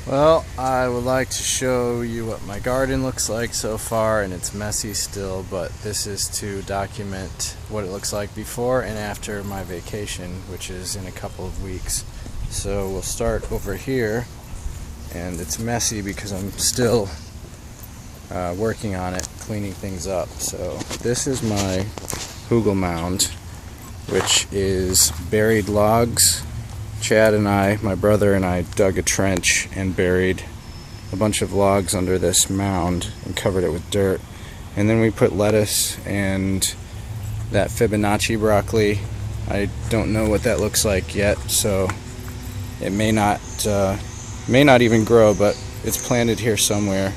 Well, I would like to show you what my garden looks like so far, and it's messy still, but this is to document what it looks like before and after my vacation, which is in a couple of weeks. So we'll start over here, and it's messy because I'm still working on it, cleaning things up. So this is my hugel mound, which is buried logs. Chad and I, my brother and I, dug a trench and buried a bunch of logs under this mound and covered it with dirt. And then we put lettuce and that Fibonacci broccoli. I don't know what that looks like yet, so it may not even grow, but it's planted here somewhere.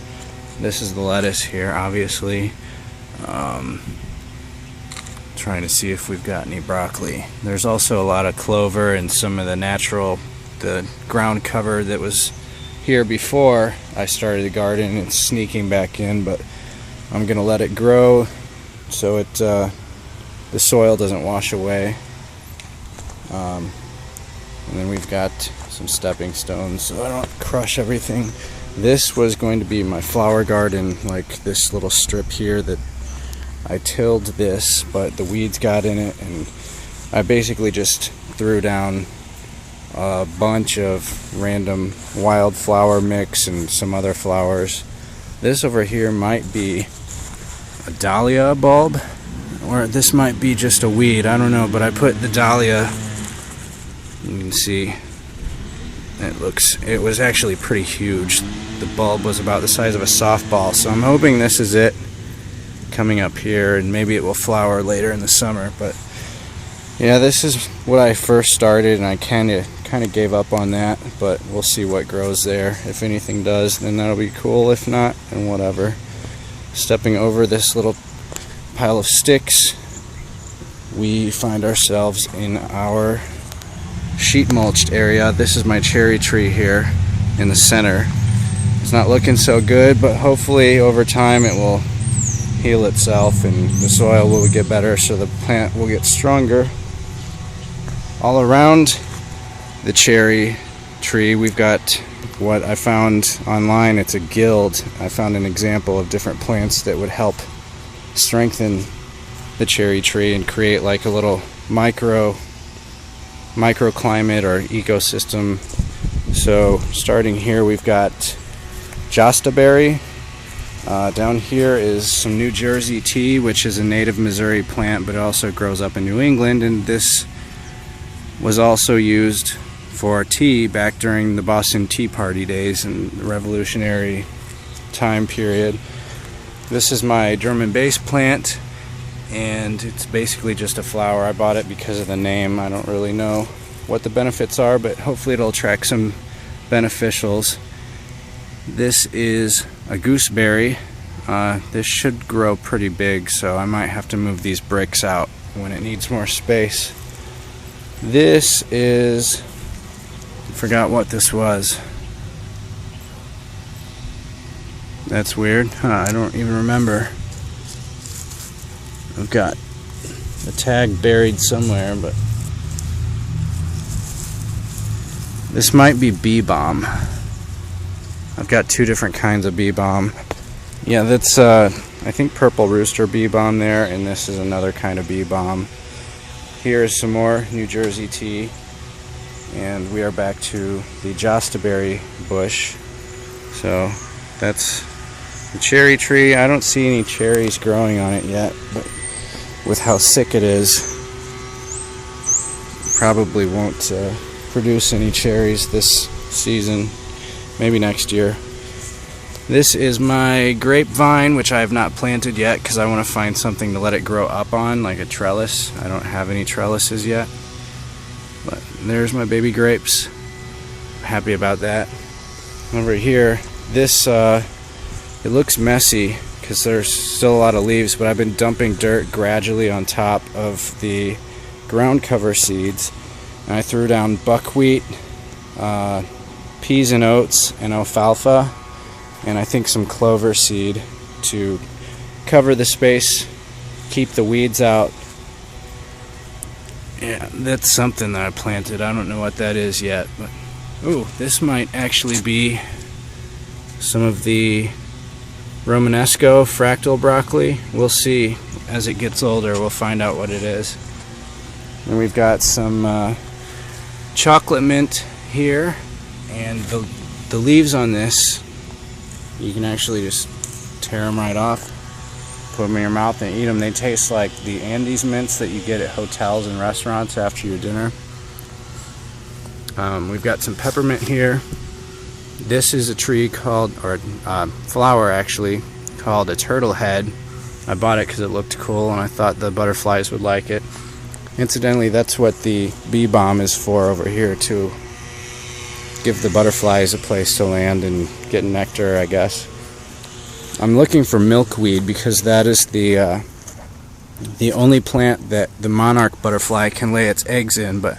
This is the lettuce here, obviously. Trying to see if we've got any broccoli. There's also a lot of clover and some of the ground cover that was here before I started the garden. It's sneaking back in, but I'm gonna let it grow so the soil doesn't wash away. And then we've got some stepping stones so I don't crush everything. This was going to be my flower garden, like this little strip here that I tilled this, but the weeds got in it, and I basically just threw down a bunch of random wildflower mix and some other flowers. This over here might be a dahlia bulb, or this might be just a weed, I don't know, but I put the dahlia, you can see, it was actually pretty huge. The bulb was about the size of a softball, so I'm hoping this is it coming up here, and maybe it will flower later in the summer. But yeah, this is what I first started, and I kind of gave up on that, but we'll see what grows there. If anything does, then that'll be cool. If not, then whatever. Stepping over this little pile of sticks, we find ourselves in our sheet mulched area. This is my cherry tree here in the center. It's not looking so good, but hopefully over time it will heal itself and the soil will get better, so the plant will get stronger. All around the cherry tree we've got what I found online. It's a guild. I found an example of different plants that would help strengthen the cherry tree and create like a little microclimate or ecosystem. So starting here, we've got jostaberry. Down here is some New Jersey tea, which is a native Missouri plant, but it also grows up in New England, and this was also used for tea back during the Boston Tea Party days and the Revolutionary time period. This is my German base plant, and it's basically just a flower. I bought it because of the name. I don't really know what the benefits are, but hopefully it'll attract some beneficials. This is a gooseberry. This should grow pretty big, so I might have to move these bricks out when it needs more space. This is, I forgot what this was. That's weird. I don't even remember. I've got the tag buried somewhere, but this might be bee balm. I've got two different kinds of bee balm. Yeah, that's I think purple rooster bee balm there, and this is another kind of bee balm. Here's some more New Jersey tea, and we are back to the jostaberry bush. So that's the cherry tree. I don't see any cherries growing on it yet, but with how sick it is, probably won't produce any cherries this season. Maybe next year. This is my grapevine, which I have not planted yet because I want to find something to let it grow up on, like a trellis. I don't have any trellises yet. But there's my baby grapes. I'm happy about that. Over here, this, it looks messy because there's still a lot of leaves, but I've been dumping dirt gradually on top of the ground cover seeds. And I threw down buckwheat, peas and oats, and alfalfa, and I think some clover seed to cover the space, keep the weeds out. Yeah, that's something that I planted. I don't know what that is yet, but Ooh, this might actually be some of the Romanesco fractal broccoli. We'll see as it gets older. We'll find out what it is. And we've got some chocolate mint here, and the leaves on this, you can actually just tear them right off, put them in your mouth and eat them. They taste like the Andes mints that you get at hotels and restaurants after your dinner. We've got some peppermint here. This is a tree called, or flower actually, called a turtle head. I bought it because it looked cool and I thought the butterflies would like it. Incidentally, that's what the bee balm is for over here, to give the butterflies a place to land and get nectar, I guess. I'm looking for milkweed because that is the only plant that the monarch butterfly can lay its eggs in, but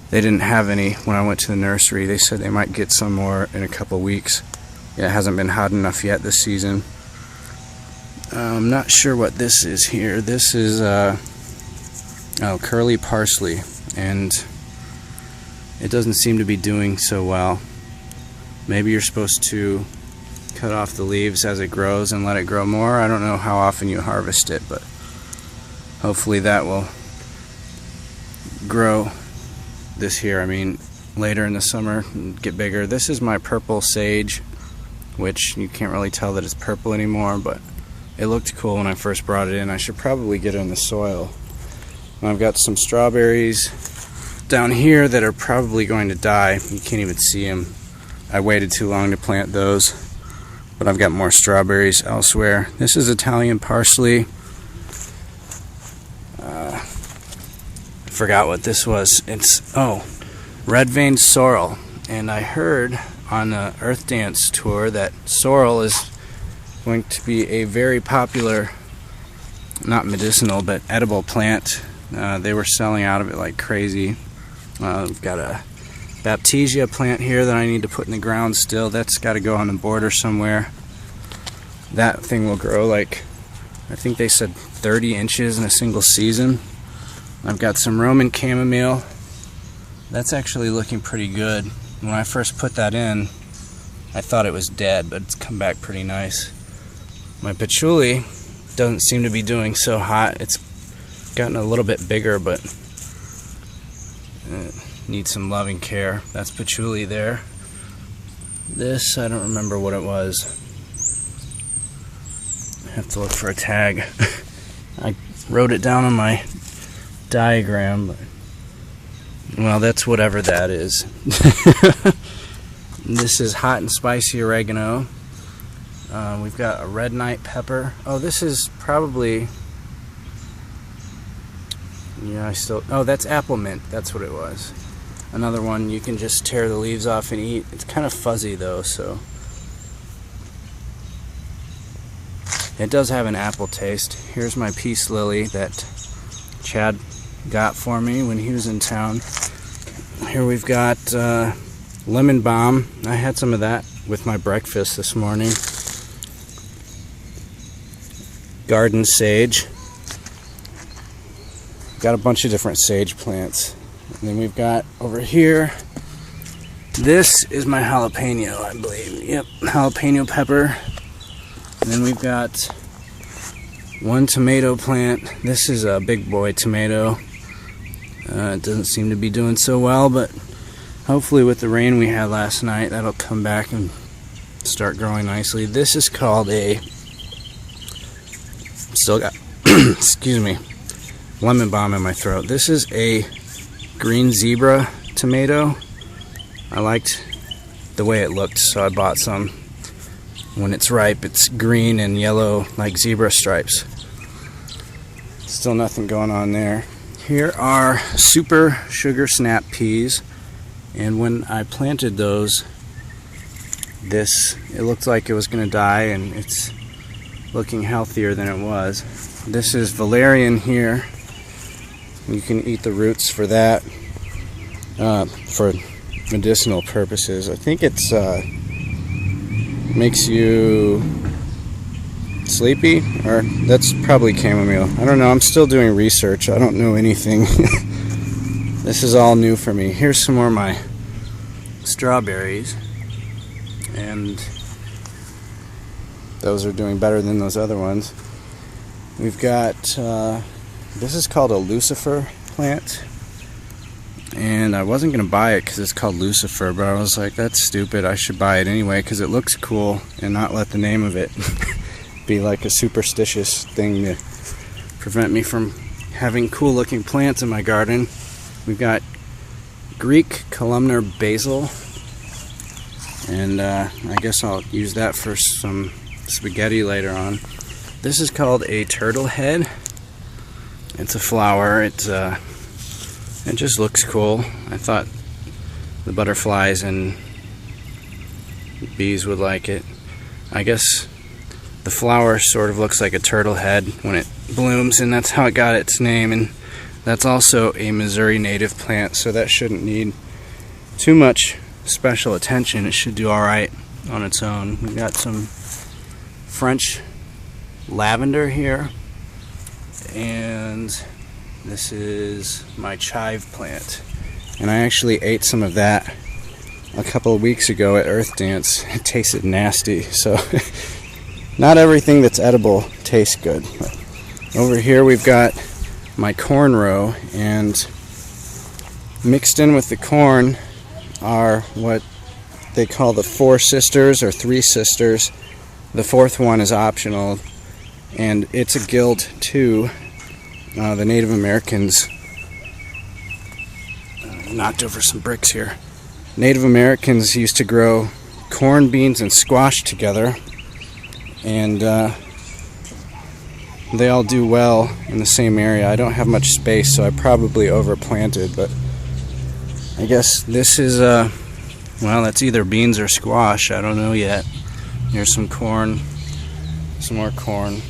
they didn't have any when I went to the nursery. They said they might get some more in a couple weeks. Yeah, it hasn't been hot enough yet this season. I'm not sure what this is here. This is curly parsley, and it doesn't seem to be doing so well. Maybe you're supposed to cut off the leaves as it grows and let it grow more. I don't know how often you harvest it, but hopefully that will grow this year. I mean, later in the summer and get bigger. This is my purple sage, which you can't really tell that it's purple anymore, but it looked cool when I first brought it in. I should probably get it in the soil. And I've got some strawberries down here that are probably going to die. You can't even see them. I waited too long to plant those, but I've got more strawberries elsewhere. This is Italian parsley. I forgot what this was. It's, red veined sorrel. And I heard on the Earth Dance tour that sorrel is going to be a very popular, not medicinal, but edible plant. They were selling out of it like crazy. We've got a Baptisia plant here that I need to put in the ground still. That's got to go on the border somewhere. That thing will grow like, I think they said 30 inches in a single season. I've got some Roman chamomile. That's actually looking pretty good. When I first put that in, I thought it was dead, but it's come back pretty nice. My patchouli doesn't seem to be doing so hot. It's gotten a little bit bigger, but needs some loving care. That's patchouli there. This, I don't remember what it was. I have to look for a tag. I wrote it down on my diagram, but, well, that's whatever that is. This is hot and spicy oregano. We've got a red night pepper. Oh, this is probably, yeah, that's apple mint. That's what it was. Another one you can just tear the leaves off and eat. It's kind of fuzzy though, so it does have an apple taste. Here's my peace lily that Chad got for me when he was in town. Here we've got lemon balm. I had some of that with my breakfast this morning. Garden sage. Got a bunch of different sage plants. And then we've got over here, this is my jalapeno, I believe. Yep, jalapeno pepper. And then we've got one tomato plant. This is a big boy tomato. It doesn't seem to be doing so well, but hopefully with the rain we had last night, that'll come back and start growing nicely. This is called a, still got, excuse me, lemon balm in my throat. This is a green zebra tomato. I liked the way it looked, so I bought some. When it's ripe, it's green and yellow like zebra stripes. Still nothing going on there. Here are super sugar snap peas, and when I planted those, it looked like it was going to die, and it's looking healthier than it was. This is valerian here. You can eat the roots for that, for medicinal purposes. I think it's makes you sleepy, or that's probably chamomile. I don't know. I'm still doing research. I don't know anything. This is all new for me. Here's some more of my strawberries, and those are doing better than those other ones. We've got, this is called a Lucifer plant, and I wasn't going to buy it because it's called Lucifer, but I was like, that's stupid, I should buy it anyway because it looks cool, and not let the name of it be like a superstitious thing to prevent me from having cool looking plants in my garden. We've got Greek columnar basil, and I guess I'll use that for some spaghetti later on. This is called a turtle head. It's a flower. It just looks cool. I thought the butterflies and bees would like it. I guess the flower sort of looks like a turtle head when it blooms, and that's how it got its name. And that's also a Missouri native plant, so that shouldn't need too much special attention. It should do alright on its own. We've got some French lavender here, and this is my chive plant, and I actually ate some of that a couple of weeks ago at Earth Dance. It tasted nasty, so not everything that's edible tastes good. But over here we've got my corn row, and mixed in with the corn are what they call the four sisters or three sisters. The fourth one is optional, and it's a guild too. The Native Americans knocked over some bricks here. Native Americans used to grow corn, beans, and squash together, and they all do well in the same area. I don't have much space, so I probably overplanted, but I guess this is well, that's either beans or squash. I don't know yet. Here's some corn, some more corn,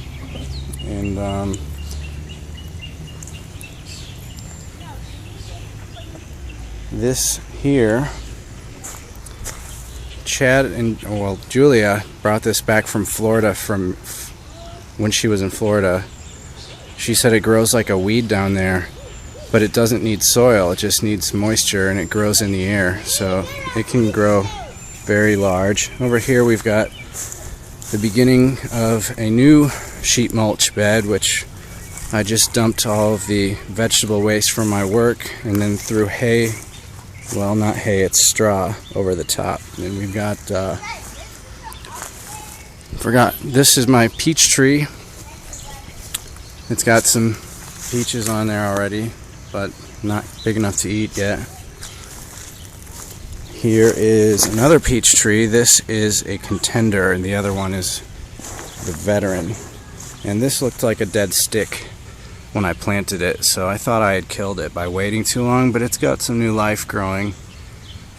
and this here, Chad and, well, Julia brought this back from Florida from when she was in Florida. She said it grows like a weed down there, but it doesn't need soil, it just needs moisture, and it grows in the air, so it can grow very large. Over here we've got the beginning of a new sheet mulch bed, which I just dumped all of the vegetable waste from my work and then threw hay, well, not hay, it's straw over the top. And we've got this is my peach tree. It's got some peaches on there already, but not big enough to eat yet. Here is another peach tree. This is a contender, and the other one is the veteran. And this looked like a dead stick when I planted it, so I thought I had killed it by waiting too long, but it's got some new life growing.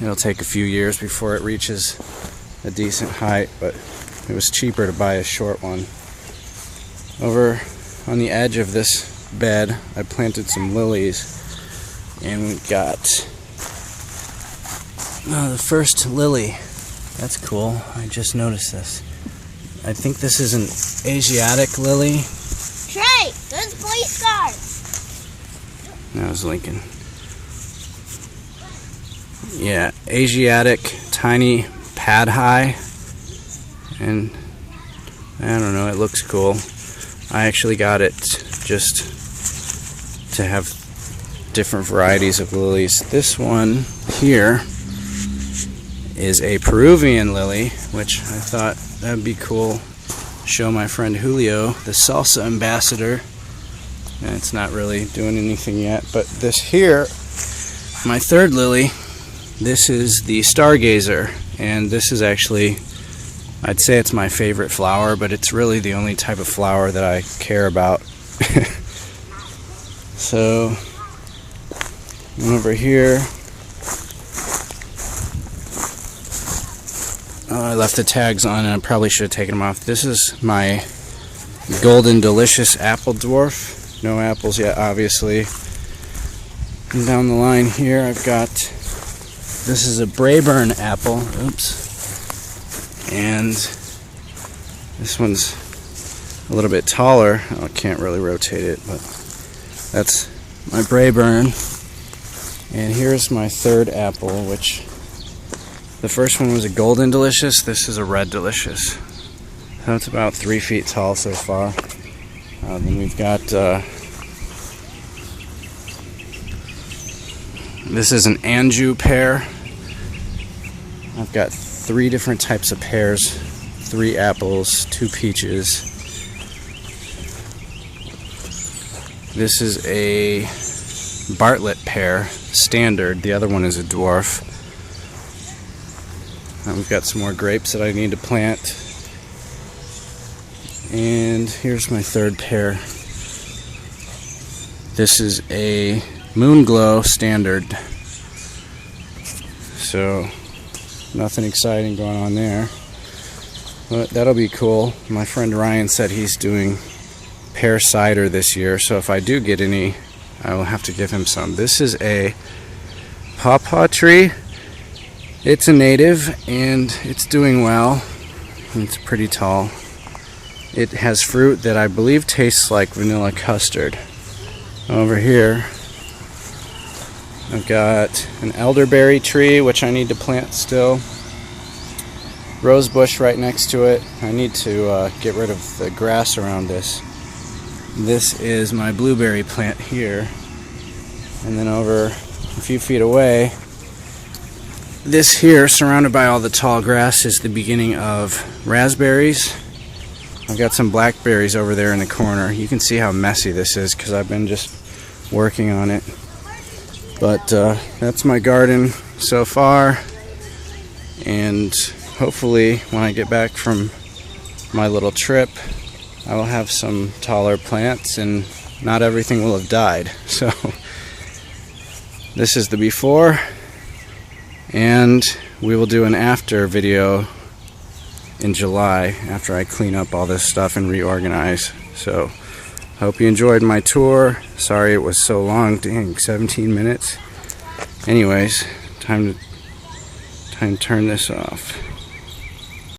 It'll take a few years before it reaches a decent height, but it was cheaper to buy a short one. Over on the edge of this bed, I planted some lilies, and we've got the first lily. That's cool. I just noticed this. I think this is an Asiatic lily. Trey, there's a police car. That was Lincoln. Yeah, Asiatic, tiny pad high, and I don't know, it looks cool. I actually got it just to have different varieties of lilies. This one here is a Peruvian lily, which I thought that'd be cool. Show my friend Julio, the salsa ambassador. And it's not really doing anything yet, but this here, my third lily, this is the stargazer, and this is actually, I'd say it's my favorite flower, but it's really the only type of flower that I care about. So, over here, I left the tags on, and I probably should have taken them off. This is my golden delicious apple dwarf. No apples yet, obviously. And down the line here, I've got, this is a Brayburn apple. Oops. And this one's a little bit taller. Oh, I can't really rotate it, but that's my Brayburn. And here's my third apple, which The first one was a golden delicious. This is a red delicious. So it's about 3 feet tall so far. Then we've got this is an Anjou pear. I've got 3 different types of pears, 3 apples, 2 peaches. This is a Bartlett pear, standard. The other one is a dwarf. We've got some more grapes that I need to plant. And here's my 3rd pear. This is a Moonglow standard. So nothing exciting going on there, but that'll be cool. My friend Ryan said he's doing pear cider this year, so if I do get any, I will have to give him some. This is a pawpaw tree. It's a native and it's doing well. It's pretty tall. It has fruit that I believe tastes like vanilla custard. Over here I've got an elderberry tree, which I need to plant still. Rose bush right next to it. I need to get rid of the grass around this. This is my blueberry plant here. And then over a few feet away, this here, surrounded by all the tall grass, is the beginning of raspberries. I've got some blackberries over there in the corner. You can see how messy this is because I've been just working on it. But that's my garden so far, and hopefully when I get back from my little trip I will have some taller plants and not everything will have died. So this is the before, and we will do an after video in July after I clean up all this stuff and reorganize. So hope you enjoyed my tour. Sorry it was so long. Dang, 17 minutes. Anyways, time to turn this off.